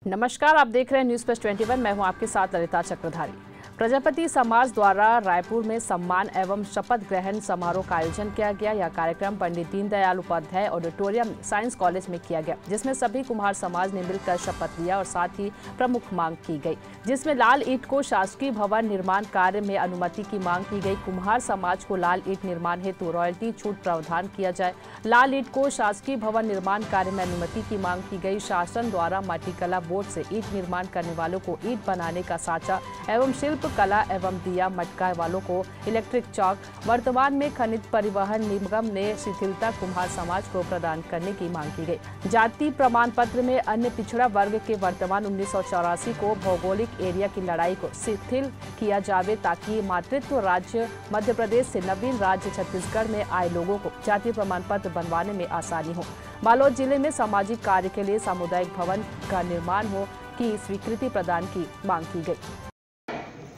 नमस्कार, आप देख रहे हैं न्यूज़ प्लस 21। मैं हूं आपके साथ ललिता चक्रधारी। प्रजापति समाज द्वारा रायपुर में सम्मान एवं शपथ ग्रहण समारोह का आयोजन किया गया। यह कार्यक्रम Pandit Deendayal Upadhyay auditorium science college में किया गया, जिसमें सभी कुम्हार समाज ने मिलकर शपथ लिया और साथ ही प्रमुख मांग की गई, जिसमें लाल ईंट को शासकीय भवन निर्माण कार्य में अनुमति की मांग की गई। कुम्हार समाज को लाल ईंट निर्माण हेतु रॉयल्टी छूट प्रावधान किया जाए। लाल ईंट को शासकीय भवन निर्माण कार्य में अनुमति की मांग की गई। शासन द्वारा माटीकला बोर्ड से ईंट निर्माण करने वालों को ईंट बनाने का साँचा एवं शिल्प कला एवं दिया मटका वालों को इलेक्ट्रिक चौक। वर्तमान में खनिज परिवहन निगम ने शिथिलता कुम्हार समाज को प्रदान करने की मांग की गई। जाति प्रमाण पत्र में अन्य पिछड़ा वर्ग के वर्तमान 1984 को भौगोलिक एरिया की लड़ाई को शिथिल किया जावे, ताकि मातृत्व राज्य मध्य प्रदेश से नवीन राज्य छत्तीसगढ़ में आए लोगों को जाति प्रमाण पत्र बनवाने में आसानी हो। बालोद जिले में सामाजिक कार्य के लिए सामुदायिक भवन का निर्माण हो की स्वीकृति प्रदान की मांग की गई।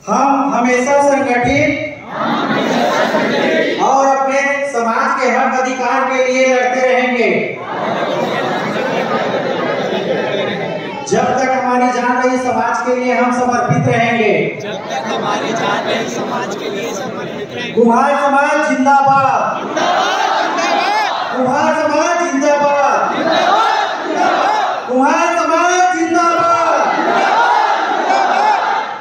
हम हमेशा संगठित और अपने समाज के हक अधिकार के लिए लड़ते रहेंगे। जब तक हमारी जान रही समाज के लिए हम समर्पित रहेंगे। जब तक हमारी जान रही समाज के लिए समर्पित रहेंगे। कुम्हार समाज जिंदाबाद, कुम्हार समाज जिंदाबाद, कुम्हार समाज जिंदाबाद।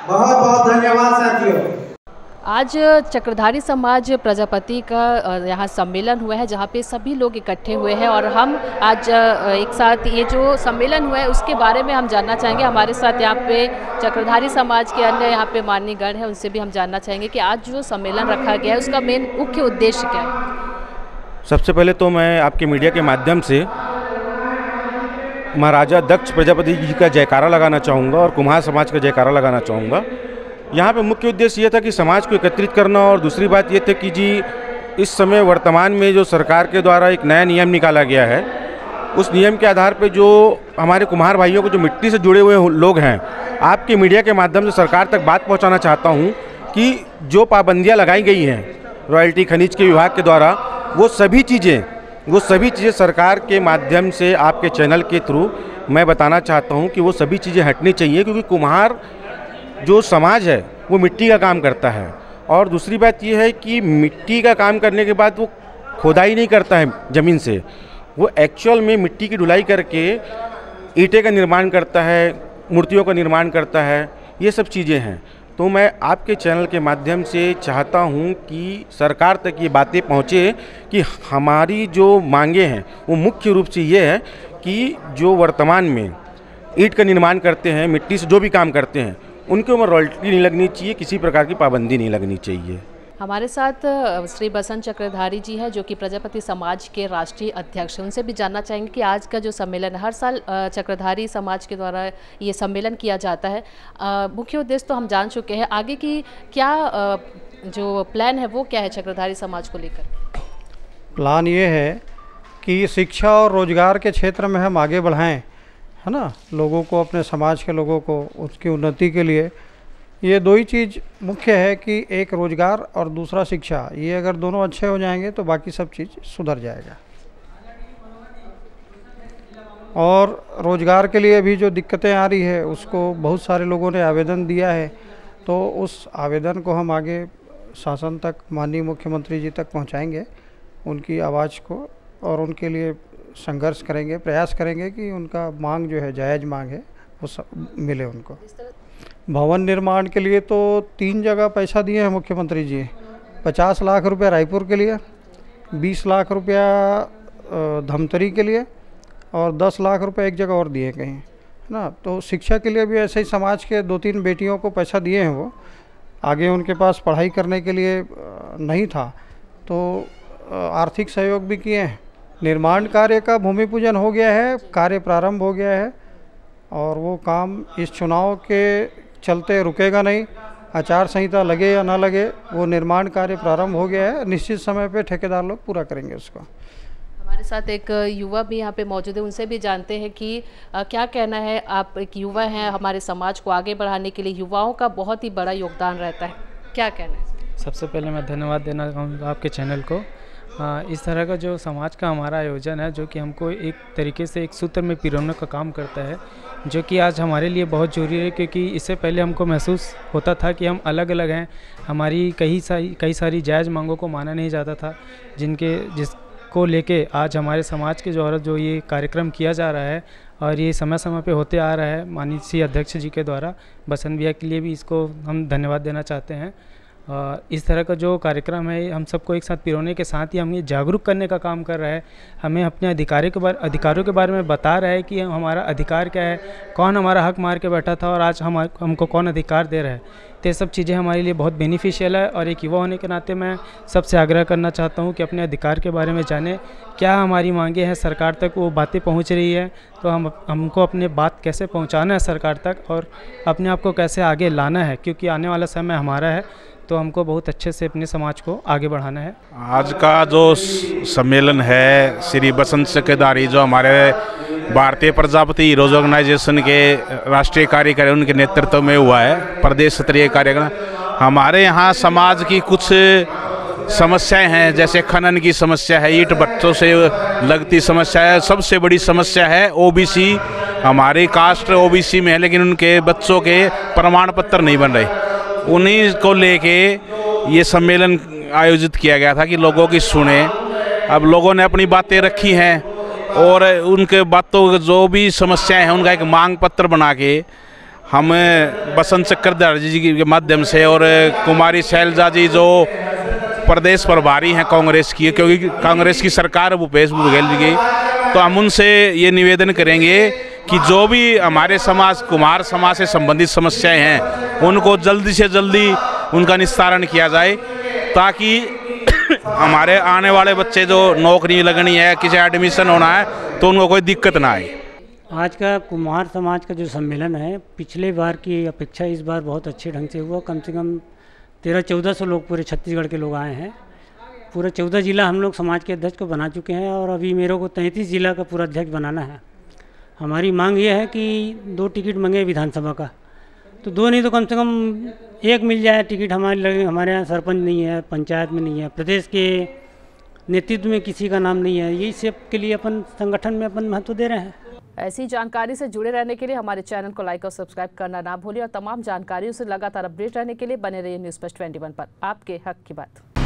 बहुत बहुत धन्यवाद साथियों। आज चक्रधारी समाज प्रजापति का यहाँ सम्मेलन हुआ है, जहाँ पे सभी लोग इकट्ठे हुए हैं और हम आज एक साथ ये जो सम्मेलन हुआ है उसके बारे में हम जानना चाहेंगे। हमारे साथ यहाँ पे चक्रधारी समाज के अन्य यहाँ पे माननीय गण हैं, उनसे भी हम जानना चाहेंगे कि आज जो सम्मेलन रखा गया है उसका मेन मुख्य उद्देश्य क्या है। सबसे पहले तो मैं आपके मीडिया के माध्यम से महाराजा दक्ष प्रजापति जी का जयकारा लगाना चाहूँगा और कुम्हार समाज का जयकारा लगाना चाहूँगा। यहाँ पे मुख्य उद्देश्य ये था कि समाज को एकत्रित करना, और दूसरी बात ये थी कि जी इस समय वर्तमान में जो सरकार के द्वारा एक नया नियम निकाला गया है, उस नियम के आधार पे जो हमारे कुम्हार भाइयों को जो मिट्टी से जुड़े हुए लोग हैं, आपके मीडिया के माध्यम से सरकार तक बात पहुँचाना चाहता हूँ कि जो पाबंदियाँ लगाई गई हैं रॉयल्टी खनिज के विभाग के द्वारा, वो सभी चीज़ें सरकार के माध्यम से आपके चैनल के थ्रू मैं बताना चाहता हूं कि वो सभी चीज़ें हटनी चाहिए, क्योंकि कुम्हार जो समाज है वो मिट्टी का काम करता है। और दूसरी बात ये है कि मिट्टी का काम करने के बाद वो खोदाई नहीं करता है ज़मीन से, वो एक्चुअल में मिट्टी की ढुलाई करके ईंटें का निर्माण करता है, मूर्तियों का निर्माण करता है, ये सब चीज़ें हैं। तो मैं आपके चैनल के माध्यम से चाहता हूं कि सरकार तक ये बातें पहुंचे कि हमारी जो मांगे हैं वो मुख्य रूप से ये है कि जो वर्तमान में ईंट का निर्माण करते हैं, मिट्टी से जो भी काम करते हैं, उनके ऊपर रॉयल्टी नहीं लगनी चाहिए, किसी प्रकार की पाबंदी नहीं लगनी चाहिए। हमारे साथ श्री बसंत चक्रधारी जी हैं, जो कि प्रजापति समाज के राष्ट्रीय अध्यक्ष हैं। उनसे भी जानना चाहेंगे कि आज का जो सम्मेलन है, हर साल चक्रधारी समाज के द्वारा ये सम्मेलन किया जाता है। मुख्य उद्देश्य तो हम जान चुके हैं, आगे की क्या जो प्लान है वो क्या है चक्रधारी समाज को लेकर? प्लान ये है कि शिक्षा और रोजगार के क्षेत्र में हम आगे बढ़ाएं, है ना, लोगों को, अपने समाज के लोगों को, उसकी उन्नति के लिए। ये दो ही चीज़ मुख्य है कि एक रोज़गार और दूसरा शिक्षा। ये अगर दोनों अच्छे हो जाएंगे तो बाकी सब चीज़ सुधर जाएगा। और रोज़गार के लिए भी जो दिक्कतें आ रही है उसको बहुत सारे लोगों ने आवेदन दिया है, तो उस आवेदन को हम आगे शासन तक, माननीय मुख्यमंत्री जी तक पहुंचाएंगे, उनकी आवाज़ को, और उनके लिए संघर्ष करेंगे, प्रयास करेंगे कि उनका मांग जो है, जायज़ मांग है, वो सब मिले उनको। भवन निर्माण के लिए तो 3 जगह पैसा दिए हैं मुख्यमंत्री जी। 50 लाख रुपया रायपुर के लिए, 20 लाख रुपया धमतरी के लिए, और 10 लाख रुपए एक जगह और दिए कहीं, है ना। तो शिक्षा के लिए भी ऐसे ही समाज के 2-3 बेटियों को पैसा दिए हैं। वो आगे उनके पास पढ़ाई करने के लिए नहीं था, तो आर्थिक सहयोग भी किए हैं। निर्माण कार्य का भूमि पूजन हो गया है, कार्य प्रारंभ हो गया है, और वो काम इस चुनाव के चलते रुकेगा नहीं। आचार संहिता लगे या ना लगे, वो निर्माण कार्य प्रारंभ हो गया है। निश्चित समय पे ठेकेदार लोग पूरा करेंगे उसको। हमारे साथ एक युवा भी यहाँ पे मौजूद है, उनसे भी जानते हैं कि क्या कहना है। आप एक युवा हैं, हमारे समाज को आगे बढ़ाने के लिए युवाओं का बहुत ही बड़ा योगदान रहता है, क्या कहना है? सबसे पहले मैं धन्यवाद देना चाहूँगा आपके चैनल को। हाँ, इस तरह का जो समाज का हमारा आयोजन है, जो कि हमको एक तरीके से एक सूत्र में पिरोने का काम करता है, जो कि आज हमारे लिए बहुत ज़रूरी है, क्योंकि इससे पहले हमको महसूस होता था कि हम अलग अलग हैं, हमारी कई सारी जायज़ मांगों को माना नहीं जाता था, जिसको लेके आज हमारे समाज के द्वारा जो ये कार्यक्रम किया जा रहा है और ये समय समय पे होते आ रहा है माननीय श्री अध्यक्ष जी के द्वारा, बसंत भैया के लिए भी इसको हम धन्यवाद देना चाहते हैं। इस तरह का जो कार्यक्रम है हम सबको एक साथ पिरोने के साथ ही हम ये जागरूक करने का काम कर रहा है, हमें अपने अधिकारों के बारे में बता रहा है कि हमारा अधिकार क्या है, कौन हमारा हक मार के बैठा था और आज हमको कौन अधिकार दे रहा है। तो ये सब चीज़ें हमारे लिए बहुत बेनिफिशियल है और एक युवा होने के नाते मैं सबसे आग्रह करना चाहता हूँ कि अपने अधिकार के बारे में जानें, क्या हमारी मांगे हैं सरकार तक वो बातें पहुँच रही है, तो हमको अपने बात कैसे पहुँचाना है सरकार तक और अपने आप को कैसे आगे लाना है, क्योंकि आने वाला समय हमारा है, तो हमको बहुत अच्छे से अपने समाज को आगे बढ़ाना है। आज का जो सम्मेलन है श्री बसंत चक्रधारी, जो हमारे भारतीय प्रजापति हीरोज ऑर्गेनाइजेशन के राष्ट्रीय कार्यक्रम उनके नेतृत्व में हुआ है, प्रदेश स्तरीय कार्यक्रम। हमारे यहाँ समाज की कुछ समस्याएं हैं, जैसे खनन की समस्या है, ईंट भट्टों से लगती समस्या है, सबसे बड़ी समस्या है ओबीसी। हमारी कास्ट ओबीसी में है, लेकिन उनके बच्चों के प्रमाण पत्र नहीं बन रहे। उन्हीं को लेके ये सम्मेलन आयोजित किया गया था कि लोगों की सुने। अब लोगों ने अपनी बातें रखी हैं और उनके बातों जो भी समस्याएं हैं उनका एक मांग पत्र बना के हम बसंत चक्रधारी जी के माध्यम से और कुमारी शैलजा जी जो प्रदेश प्रभारी हैं कांग्रेस की, क्योंकि कांग्रेस की सरकार भूपेश बघेल जी की, तो हम उनसे ये निवेदन करेंगे कि जो भी हमारे समाज कुमार समाज से संबंधित समस्याएं हैं उनको जल्दी से जल्दी उनका निस्तारण किया जाए, ताकि हमारे आने वाले बच्चे जो नौकरी लगनी है, किसी एडमिशन होना है, तो उनको कोई दिक्कत ना आए। आज का कुम्हार समाज का जो सम्मेलन है पिछले बार की अपेक्षा इस बार बहुत अच्छे ढंग से हुआ। कम से कम 1300-1400 लोग पूरे छत्तीसगढ़ के लोग आए हैं। पूरे 14 जिला हम लोग समाज के अध्यक्ष को बना चुके हैं और अभी मेरे को 33 जिला का पूरा अध्यक्ष बनाना है। हमारी मांग ये है कि 2 टिकट मांगे विधानसभा का, तो 2 नहीं तो कम से कम 1 मिल जाए टिकट। हमारे यहाँ सरपंच नहीं है, पंचायत में नहीं है, प्रदेश के नेतृत्व में किसी का नाम नहीं है। यही सब के लिए अपन संगठन में अपन महत्व दे रहे हैं। ऐसी जानकारी से जुड़े रहने के लिए हमारे चैनल को लाइक और सब्सक्राइब करना ना भूलिए और तमाम जानकारियों से लगातार अपडेट रहने के लिए बने रहिए न्यूज़ फर्स्ट 21 पर। आपके हक की बात।